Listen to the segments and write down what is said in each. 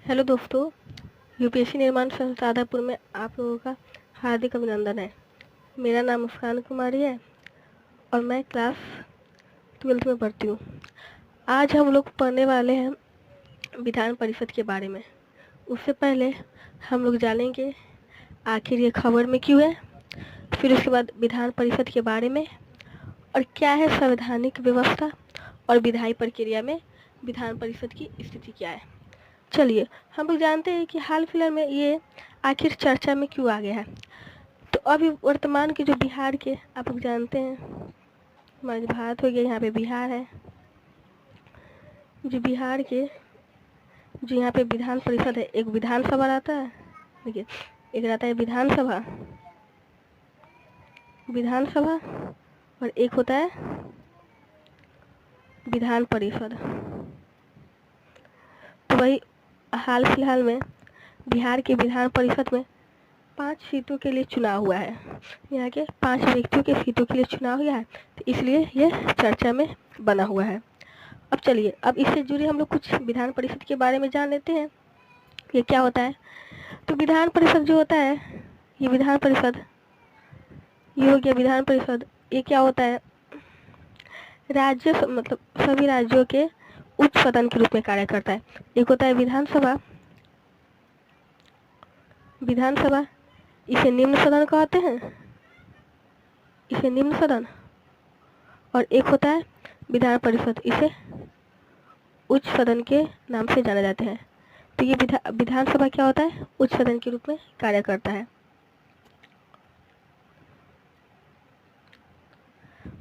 Hello दोस्तों, UPSC निर्माण संस्था आदापुर में आप लोगों का हार्दिक अभिनंदन है। मेरा नाम मुस्कान कुमारी है और मैं क्लास 12th में पढ़ती हूँ। आज हम लोग पढ़ने वाले हैं विधान परिषद के बारे में। उससे पहले हम लोग जानेंगे आखिर ये खबर में क्यों है, फिर उसके बाद विधान परिषद के बारे में और क्या है संवैधानिक व्यवस्था और विधायी प्रक्रिया में विधान परिषद की स्थिति क्या है। चलिए हम लोग जानते हैं कि हाल फिलहाल में ये आखिर चर्चा में क्यों आ गया है। तो अभी वर्तमान के जो बिहार के आप लोग जानते हैं, हमारा जो भारत हो गया, यहाँ पे बिहार है। जो बिहार के जो यहाँ पे विधान परिषद है, एक विधानसभा रहता है, देखिए एक रहता है विधानसभा और एक होता है विधान परिषद। तो वही हाल फिलहाल में बिहार के विधान परिषद में 5 सीटों के लिए चुनाव हुआ है। यहाँ के 5 व्यक्तियों के सीटों के लिए चुनाव हुआ है, तो इसलिए ये चर्चा में बना हुआ है। अब चलिए, अब इससे जुड़े हम लोग कुछ विधान परिषद के बारे में जान लेते हैं, ये क्या होता है। तो विधान परिषद जो होता है, ये विधान परिषद, ये हो गया विधान परिषद। ये क्या होता है, राज्य मतलब सभी राज्यों के उच्च सदन के रूप में कार्य करता है। एक होता है विधानसभा, इसे निम्न सदन कहते हैं, इसे निम्न सदन। और एक होता है विधान परिषद, इसे उच्च सदन के नाम से जाना जाते हैं। तो ये विधानसभा क्या होता है, उच्च सदन के रूप में कार्य करता है।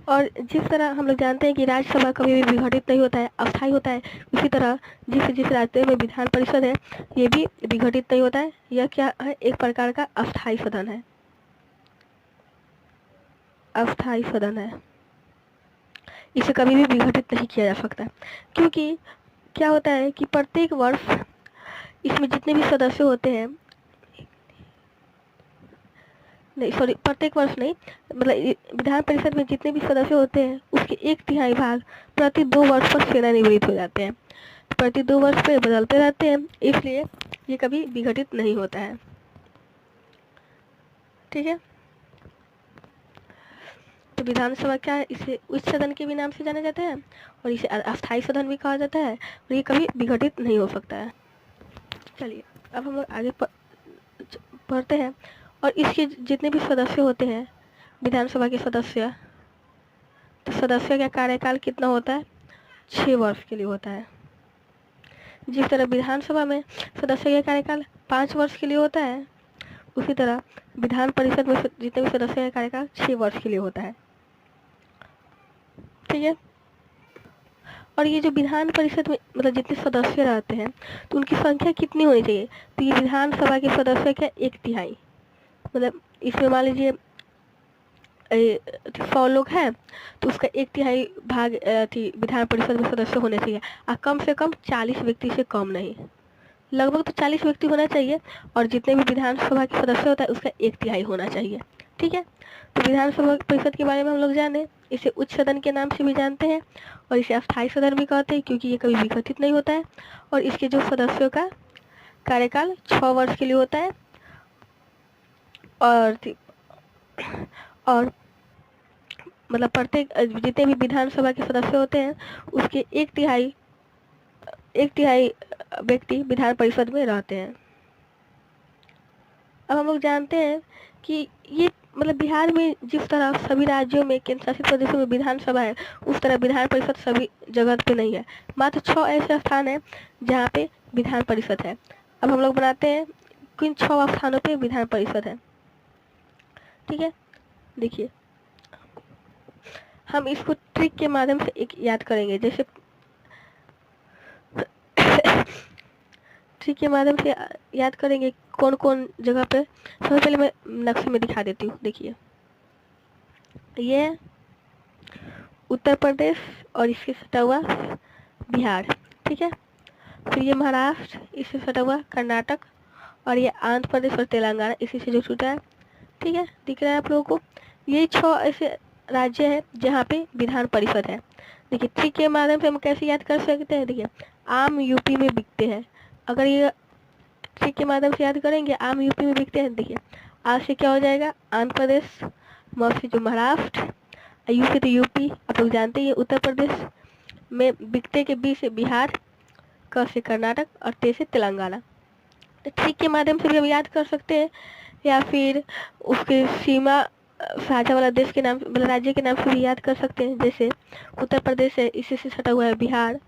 और जिस तरह हम लोग जानते हैं कि राज्यसभा कभी भी विघटित नहीं होता है, अस्थायी होता है, उसी तरह जिस राज्य में विधान परिषद है, ये भी विघटित नहीं होता है। यह क्या है, एक प्रकार का अस्थायी सदन है, अस्थायी सदन है। इसे कभी भी विघटित नहीं किया जा सकता, क्योंकि क्या होता है कि प्रत्येक वर्ष इसमें जितने भी सदस्य होते हैं, प्रत्येक वर्ष नहीं, मतलब विधान परिषद में जितने भी सदस्य होते हैं उसके 1/3 भाग प्रति 2 वर्ष पर सेवानिवृत्त हो जाते हैं। प्रति 2 वर्ष पे बदलते रहते हैं, इसलिए ये कभी विघटित नहीं होता है। ठीक है, तो विधानसभा क्या है, इसे उच्च सदन के भी नाम से जाना जाता है और इसे अस्थायी सदन भी कहा जाता है और ये कभी विघटित नहीं हो सकता है। चलिए अब हम लोग आगे पढ़ते हैं। और इसके जितने भी सदस्य होते हैं विधानसभा के सदस्य, तो सदस्य का कार्यकाल कितना होता है, 6 वर्ष के लिए होता है। जिस तरह विधानसभा में सदस्य का कार्यकाल 5 वर्ष के लिए होता है, उसी तरह विधान परिषद में जितने भी सदस्य का कार्यकाल 6 वर्ष के लिए होता है। ठीक है, और ये जो विधान परिषद में मतलब जितने सदस्य रहते हैं तो उनकी संख्या कितनी होनी चाहिए, तो ये विधानसभा के सदस्य का 1/3, मतलब इसमें मान लीजिए 100 लोग हैं तो उसका 1/3 भाग विधान परिषद में सदस्य होने चाहिए। और कम से कम 40 व्यक्ति से कम नहीं, लगभग तो 40 व्यक्ति होना चाहिए। और जितने भी विधानसभा के सदस्य होता है उसका 1/3 होना चाहिए। ठीक है, तो विधानसभा परिषद के बारे में हम लोग जाने, इसे उच्च सदन के नाम से भी जानते हैं और इसे अस्थायी सदन भी कहते हैं, क्योंकि ये कभी विघटित नहीं होता है। और इसके जो सदस्यों का कार्यकाल 6 वर्ष के लिए होता है। और मतलब प्रत्येक जितने भी विधानसभा के सदस्य होते हैं उसके 1/3 व्यक्ति विधान परिषद में रहते हैं। अब हम लोग जानते हैं कि ये मतलब बिहार में जिस तरह सभी राज्यों में केंद्र शासित प्रदेशों में विधानसभा है, उस तरह विधान परिषद सभी जगह पे नहीं है। मात्र 6 ऐसे स्थान हैं जहाँ पे विधान परिषद है। अब हम लोग बनाते हैं किन 6 स्थानों पे विधान परिषद है। ठीक है, देखिए हम इसको ट्रिक के माध्यम से एक याद करेंगे, जैसे ट्रिक के माध्यम से याद करेंगे कौन कौन जगह पे। सबसे पहले मैं नक्शे में दिखा देती हूँ। देखिए ये उत्तर प्रदेश और इसके सटा हुआ बिहार, ठीक है। फिर ये महाराष्ट्र, इससे सटा हुआ कर्नाटक, और ये आंध्र प्रदेश और तेलंगाना इसी से जो छूटा है। ठीक है, दिख रहा है आप लोगों को। यही 6 ऐसे राज्य है जहाँ पे विधान परिषद है। देखिए ट्रिक के माध्यम से हम कैसे याद कर सकते हैं, देखिए आम यूपी में बिकते हैं। अगर ये ट्रिक के माध्यम से याद करेंगे। आम यूपी में बिकते हैं। देखिए आज से क्या हो जाएगा, आंध्र प्रदेश, म से जो महाराष्ट्र, यू से तो यूपी, आप लोग जानते ही उत्तर प्रदेश में बिकते के बी से बिहार, क से कर्नाटक और ते से तेलंगाना। तो ट्रिक के माध्यम से भी हम याद कर सकते हैं, या फिर उसके सीमा साझा वाला देश के नाम मतलब राज्य के नाम से भी याद कर सकते हैं। जैसे उत्तर प्रदेश है, इसी से सटा हुआ है बिहार।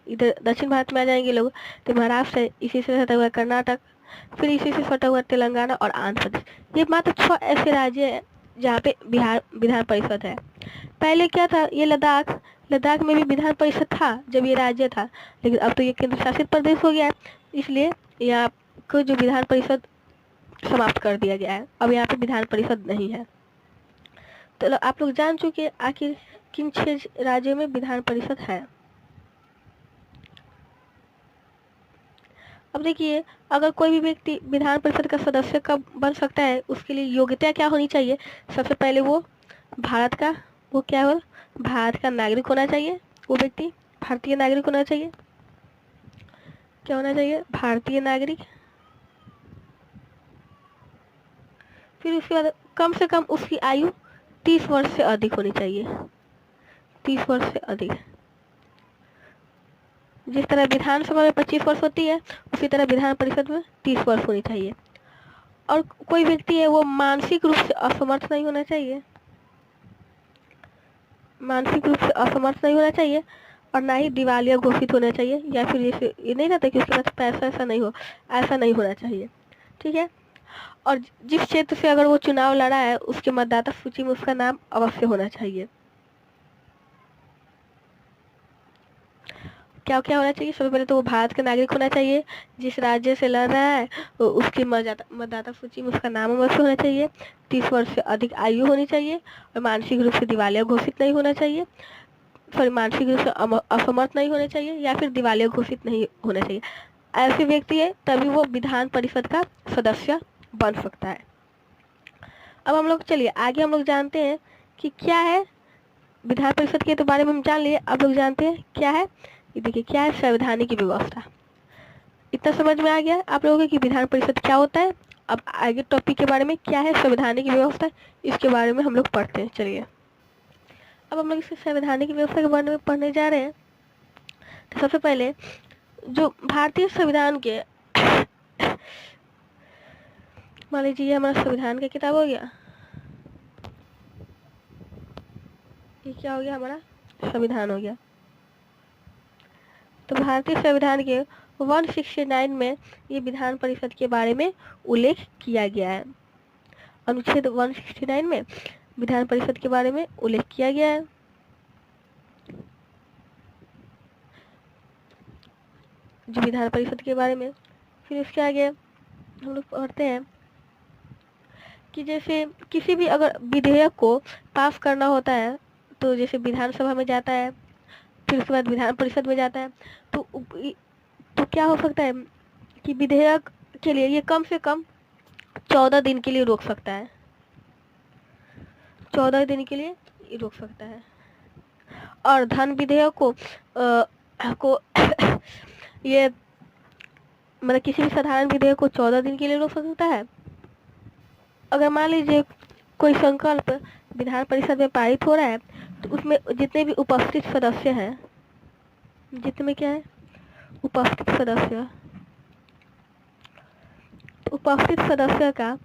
इधर दक्षिण भारत में आ जाएंगे लोग तो महाराष्ट्र है, इसी से सटा हुआ है कर्नाटक, फिर इसी से सटा हुआ तेलंगाना और आंध्र प्रदेश। ये मात्र 6 ऐसे राज्य हैं जहाँ पे बिहार विधान परिषद है। पहले क्या था, ये लद्दाख में भी विधान परिषद था जब ये राज्य था, लेकिन अब तो ये केंद्र शासित प्रदेश हो गया है, इसलिए यहाँ को जो विधान परिषद समाप्त कर दिया गया है। अब यहाँ पे विधान परिषद नहीं है। तो आप लोग जान चुके आखिर किन 6 राज्यों में विधान परिषद है। अब देखिए, अगर कोई भी व्यक्ति विधान परिषद का सदस्य कब बन सकता है, उसके लिए योग्यता क्या होनी चाहिए। सबसे पहले वो भारत का भारत का नागरिक होना चाहिए। वो व्यक्ति भारतीय नागरिक होना चाहिए। क्या होना चाहिए, भारतीय नागरिक। फिर उसके बाद कम से कम उसकी आयु 30 वर्ष से अधिक होनी चाहिए। 30 वर्ष से अधिक। जिस तरह विधानसभा में 25 वर्ष होती है, उसी तरह विधान परिषद में 30 वर्ष होनी चाहिए। और कोई व्यक्ति है वो मानसिक रूप से असमर्थ नहीं होना चाहिए। मानसिक रूप से असमर्थ नहीं होना चाहिए, और ना ही दिवालिया घोषित होना चाहिए, या फिर जैसे ये नहीं रहता कि उसके पास पैसा ऐसा नहीं होना चाहिए। ठीक है। और जिस क्षेत्र से अगर वो चुनाव लड़ा है, उसके मतदाता सूची में उसका नाम अवश्य होना चाहिए। क्या क्या होना चाहिए, सबसे पहले तो वो भारत का नागरिक होना चाहिए। जिस राज्य से लड़ रहा है उसकी मतदाता सूची में उसका नाम अवश्य होना चाहिए। 30 वर्ष से अधिक आयु होनी चाहिए, और मानसिक रूप से दिवालिया घोषित नहीं होना चाहिए। मानसिक रूप से असमर्थ नहीं होना चाहिए, या फिर दिवालिया घोषित नहीं होना चाहिए। ऐसे व्यक्ति है तभी वो विधान परिषद का सदस्य बन सकता है। अब हम लोग चलिए आगे हम लोग जानते हैं कि क्या है विधान परिषद के तो बारे में हम जान लिए। अब लोग जानते हैं क्या है, ये देखिए क्या है संवैधानिक व्यवस्था। इतना समझ में आ गया आप लोगों को कि विधान परिषद क्या होता है। अब आगे टॉपिक के बारे में क्या है संवैधानिक व्यवस्था, इसके बारे में हम लोग पढ़ते हैं। चलिए अब हम लोग इस संवैधानिक व्यवस्था के बारे में पढ़ने जा रहे हैं। तो सबसे पहले जो भारतीय संविधान के मान लीजिए ये हमारा संविधान का किताब हो गया, ये क्या हो गया, हमारा संविधान हो गया। तो भारतीय संविधान के 169 में ये विधान परिषद के बारे में उल्लेख किया गया है। अनुच्छेद 169 में विधान परिषद के बारे में उल्लेख किया गया है। जो विधान परिषद के बारे में, फिर इसके आगे हम लोग पढ़ते हैं कि जैसे किसी भी अगर विधेयक को पास करना होता है, तो जैसे विधानसभा में जाता है, फिर उसके बाद विधान परिषद में जाता है, तो क्या हो सकता है कि विधेयक के लिए ये कम से कम 14 दिन के लिए रोक सकता है। 14 दिन के लिए ये रोक सकता है। और धन विधेयक को ये मतलब किसी भी साधारण विधेयक को 14 दिन के लिए रोक सकता है। अगर मान लीजिए कोई संकल्प विधान परिषद में पारित हो रहा है, तो उसमें जितने भी उपस्थित सदस्य हैं, जितने में क्या है उपस्थित सदस्य, तो उपस्थित सदस्य का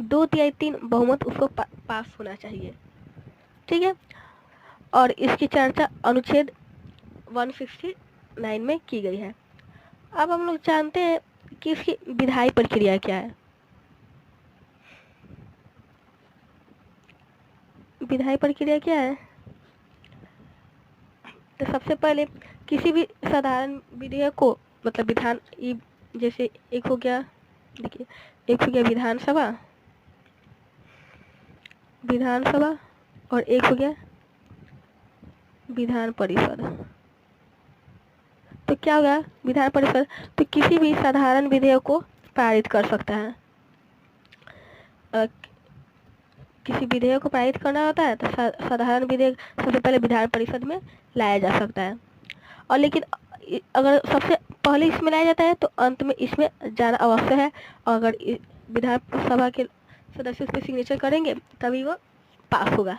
2/3 बहुमत उसको पास होना चाहिए। ठीक है। और इसकी चर्चा अनुच्छेद 169 में की गई है। अब हम लोग जानते हैं कि इसकी विधायी प्रक्रिया क्या है। विधायी प्रक्रिया क्या है, तो सबसे पहले किसी भी साधारण विधेयक को मतलब विधान जैसे एक हो गया, देखिए एक हो गया विधानसभा और एक हो गया विधान परिषद। तो क्या होगा विधान परिषद, तो किसी भी साधारण विधेयक को पारित कर सकता है। किसी विधेयक को पारित करना होता है तो साधारण विधेयक सबसे पहले विधान परिषद में लाया जा सकता है। और लेकिन अगर सबसे पहले इसमें लाया जाता है तो अंत में इसमें जाना अवश्य है। और अगर विधानसभा के सदस्य उस पर सिग्नेचर करेंगे तभी वो पास होगा।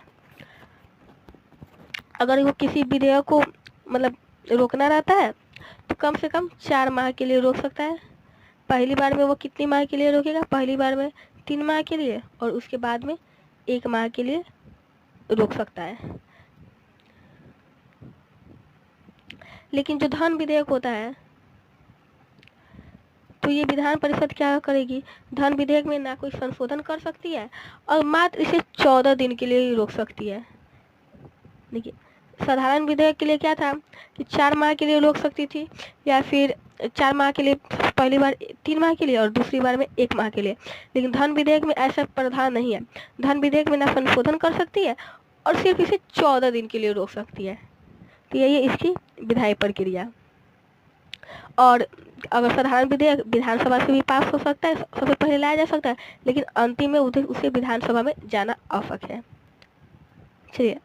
अगर वो किसी विधेयक को मतलब रोकना रहता है तो कम से कम 4 माह के लिए रोक सकता है। पहली बार में वो कितनी माह के लिए रोकेगा? पहली बार में 3 माह के लिए, और उसके बाद में 1 माह के लिए रोक सकता है। लेकिन जो धन विधेयक होता है तो ये विधान परिषद क्या करेगी? धन विधेयक में ना कोई संशोधन कर सकती है और मात्र इसे 14 दिन के लिए ही रोक सकती है। देखिए, साधारण विधेयक के लिए क्या था कि 4 माह के लिए रोक सकती थी, या फिर 4 माह के लिए पहली बार 3 माह के लिए और दूसरी बार में 1 माह के लिए। लेकिन धन विधेयक में ऐसा प्रावधान नहीं है। धन विधेयक में ना संशोधन कर सकती है और सिर्फ इसे 14 दिन के लिए रोक सकती है। तो यही है इसकी विधायी प्रक्रिया। और अगर साधारण विधेयक विधानसभा से भी पास हो सकता है, सबसे पहले लाया जा सकता है, लेकिन अंतिम में उसे विधानसभा में जाना आवश्यक है। चलिए,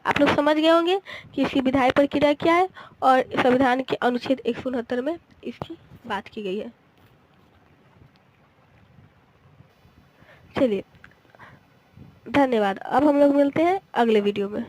आप लोग समझ गए होंगे कि इसकी विधायी प्रक्रिया क्या है और संविधान के अनुच्छेद 169 में इसकी बात की गई है। चलिए, धन्यवाद। अब हम लोग मिलते हैं अगले वीडियो में।